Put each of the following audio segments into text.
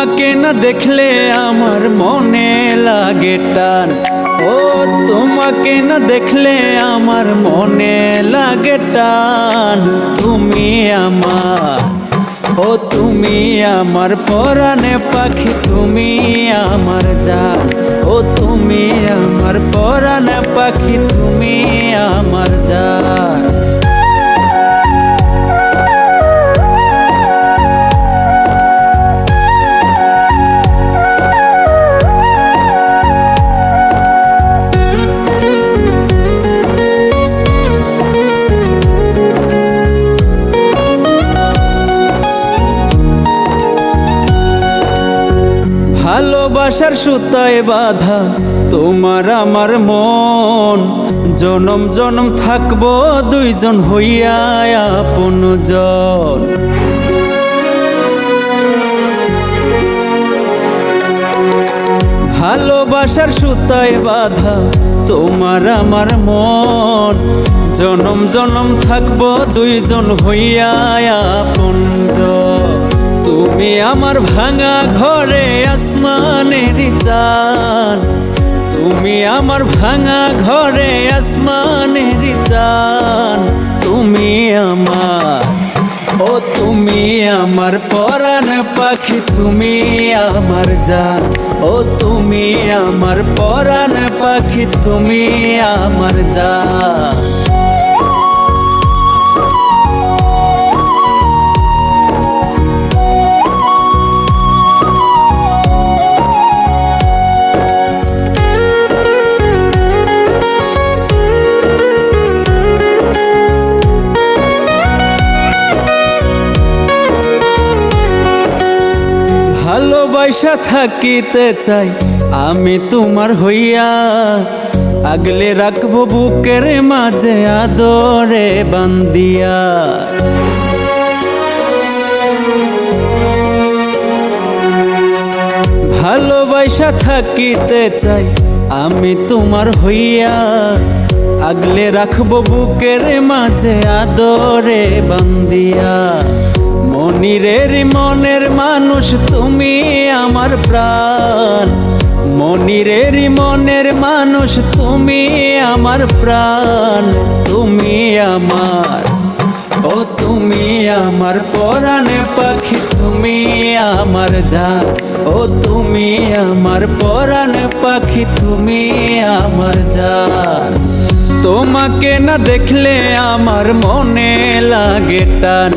তোমাকে না দেখলে আমার মনে লাগে টান। ও তোমাকে না দেখলে আমার মনে লাগে টান। তুমি আমার, ও তুমি আমার পরাণে পাখি, তুমি আমার জান। ও তুমি আমার পরাণে পাখি, তুমি আমার জান। ভালোবাসার সুতায় বাঁধা তোমার আমার মন, জনম জনম থাকবো দুইজন হইয়া আপনজন। ভালোবাসার সুতায় বাঁধা তোমার আমার মন, জনম জনম থাকবো দুইজন হইয়া আপনজন। তুমি আমার ভাঙা ঘরে আসমানের চাঁদ, তুমি আমার ভাঙা ঘরে আসমানের চাঁদ। তুমি আমার, ও তুমি আমার পরাণ পাখি, তুমি আমার জান। ও তুমি আমার পরাণ পাখি, তুমি আমার জান। ভালোবাসা থাকিতে চাই আমি তোমার হইয়া, আগলে রাখবো বুকের মাঝে আদরে বান্দিয়া। ভালোবাসা থাকিতে চাই আমি তোমার হইয়া, আগলে রাখবো বুকের মাঝে আদরে বান্দিয়া। মনিরের মনের মানুষ তুমি আমার প্রাণ, মনিরের মনের মানুষ তুমি আমার প্রাণ। তুমি আমার, ও তুমি আমার পরাণে পাখি, তুমি আমার জান। ও তুমি আমার পরাণে পাখি, তুমি আমার জান। তোমাকে না দেখলে আমার মনে লাগে টান।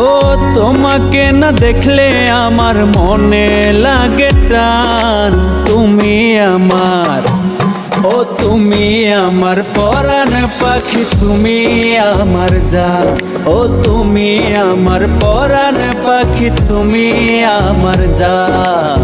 ও তোমাকে না দেখলে আমার মনে লাগে টান। তুমি আমার, ও তুমি আমার পরাণ পাখি, তুমি আমার জান। ও তুমি আমার পরাণ পাখি, তুমি আমার জান।